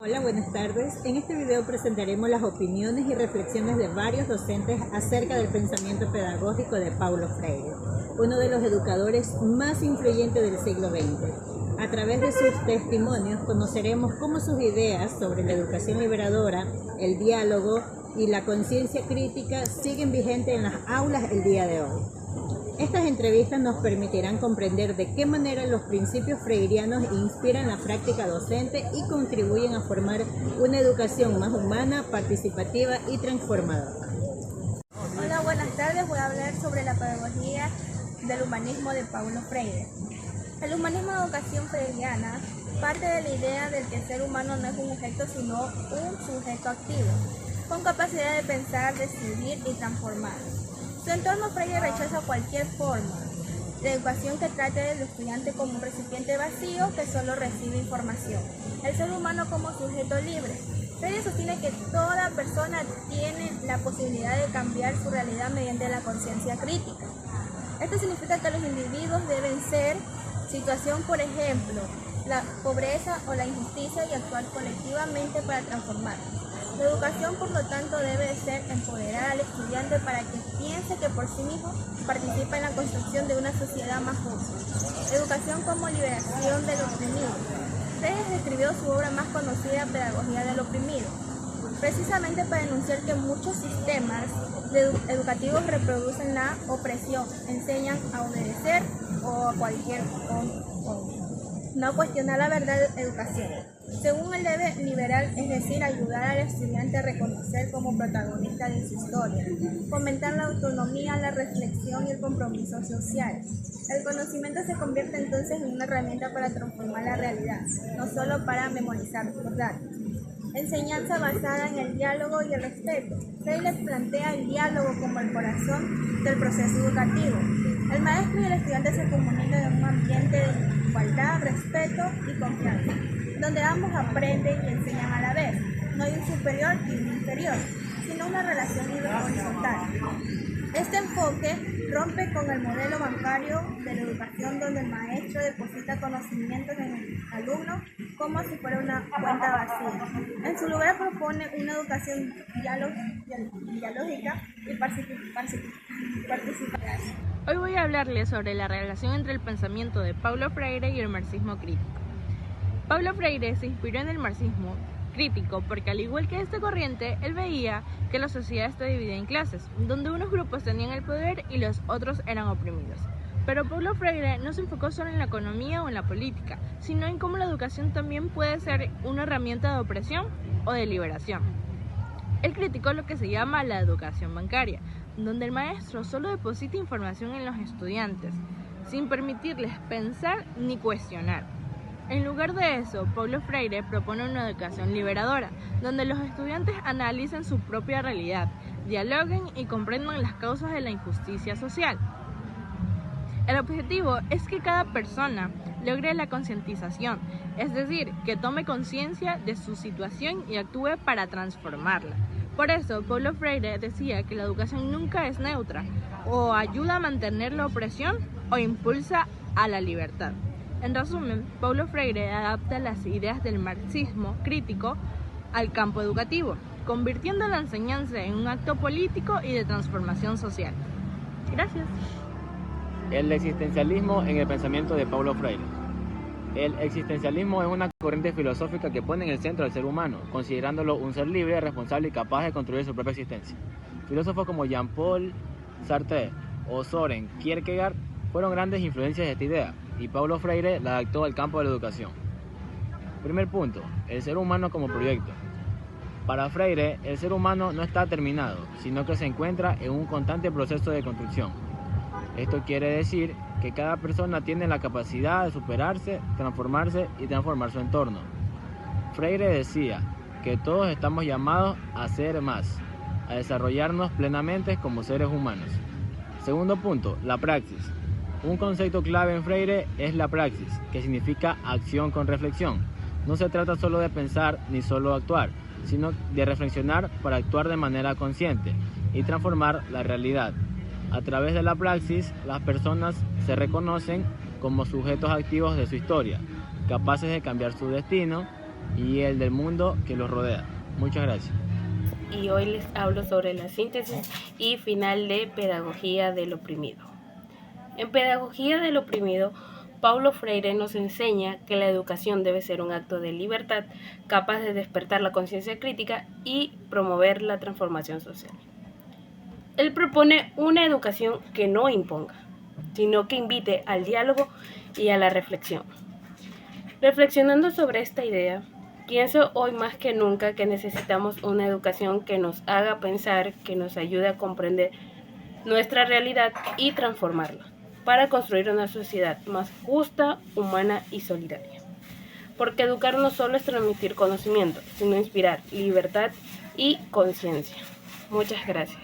Hola, buenas tardes. En este video presentaremos las opiniones y reflexiones de varios docentes acerca del pensamiento pedagógico de Paulo Freire, uno de los educadores más influyentes del siglo XX. A través de sus testimonios conoceremos cómo sus ideas sobre la educación liberadora, el diálogo y la conciencia crítica siguen vigentes en las aulas el día de hoy. Estas entrevistas nos permitirán comprender de qué manera los principios freirianos inspiran la práctica docente y contribuyen a formar una educación más humana, participativa y transformadora. Hola, buenas tardes. Voy a hablar sobre la pedagogía del humanismo de Paulo Freire. El humanismo de educación freiriana parte de la idea de que el ser humano no es un objeto sino un sujeto activo, con capacidad de pensar, decidir y transformar. Su entorno Freire rechaza cualquier forma de educación que trate del estudiante como un recipiente vacío que solo recibe información. El ser humano como sujeto libre. Freire sostiene que toda persona tiene la posibilidad de cambiar su realidad mediante la conciencia crítica. Esto significa que los individuos deben ser situación, por ejemplo, la pobreza o la injusticia y actuar colectivamente para transformarla. La educación, por lo tanto, debe ser empoderar al estudiante para que piense que por sí mismo participa en la construcción de una sociedad más justa. Educación como liberación del oprimido. Freire escribió su obra más conocida, Pedagogía del oprimido, precisamente para denunciar que muchos sistemas educativos reproducen la opresión, enseñan a obedecer o a cualquier no cuestionar la verdad de educación. Según el deber liberal, es decir, ayudar al estudiante a reconocer como protagonista de su historia, fomentar la autonomía, la reflexión y el compromiso social. El conocimiento se convierte entonces en una herramienta para transformar la realidad, no solo para memorizar los datos. Enseñanza basada en el diálogo y el respeto. Freire plantea el diálogo como el corazón del proceso educativo. El maestro y el estudiante se comunican en un ambiente de igualdad, respeto y confianza, donde ambos aprenden y enseñan a la vez. No hay un superior y un inferior, sino una relación horizontal. Este enfoque rompe con el modelo bancario de la educación, donde el maestro deposita conocimientos en el alumno como si fuera una cuenta vacía. En su lugar propone una educación dialógica y participativa. Hoy voy a hablarles sobre la relación entre el pensamiento de Paulo Freire y el marxismo crítico. Paulo Freire se inspiró en el marxismo crítico porque, al igual que esta corriente, él veía que la sociedad está dividida en clases, donde unos grupos tenían el poder y los otros eran oprimidos. Pero Paulo Freire no se enfocó solo en la economía o en la política, sino en cómo la educación también puede ser una herramienta de opresión o de liberación. Él criticó lo que se llama la educación bancaria, donde el maestro solo deposita información en los estudiantes, sin permitirles pensar ni cuestionar. En lugar de eso, Paulo Freire propone una educación liberadora, donde los estudiantes analicen su propia realidad, dialoguen y comprendan las causas de la injusticia social. El objetivo es que cada persona logre la concientización, es decir, que tome conciencia de su situación y actúe para transformarla. Por eso, Paulo Freire decía que la educación nunca es neutra, o ayuda a mantener la opresión o impulsa a la libertad. En resumen, Paulo Freire adapta las ideas del marxismo crítico al campo educativo, convirtiendo la enseñanza en un acto político y de transformación social. Gracias. El existencialismo en el pensamiento de Paulo Freire. El existencialismo es una corriente filosófica que pone en el centro al ser humano, considerándolo un ser libre, responsable y capaz de construir su propia existencia. Filósofos como Jean-Paul Sartre o Søren Kierkegaard fueron grandes influencias de esta idea, y Paulo Freire la adaptó al campo de la educación. Primer punto, el ser humano como proyecto. Para Freire, el ser humano no está terminado, sino que se encuentra en un constante proceso de construcción. Esto quiere decir que cada persona tiene la capacidad de superarse, transformarse y transformar su entorno. Freire decía que todos estamos llamados a ser más, a desarrollarnos plenamente como seres humanos. Segundo punto, la praxis. Un concepto clave en Freire es la praxis, que significa acción con reflexión. No se trata solo de pensar ni solo actuar, sino de reflexionar para actuar de manera consciente y transformar la realidad. A través de la praxis, las personas se reconocen como sujetos activos de su historia, capaces de cambiar su destino y el del mundo que los rodea. Muchas gracias. Y hoy les hablo sobre la síntesis y final de Pedagogía del Oprimido. En Pedagogía del Oprimido, Paulo Freire nos enseña que la educación debe ser un acto de libertad capaz de despertar la conciencia crítica y promover la transformación social. Él propone una educación que no imponga, sino que invite al diálogo y a la reflexión. Reflexionando sobre esta idea, pienso hoy más que nunca que necesitamos una educación que nos haga pensar, que nos ayude a comprender nuestra realidad y transformarla, para construir una sociedad más justa, humana y solidaria. Porque educar no solo es transmitir conocimiento, sino inspirar libertad y conciencia. Muchas gracias.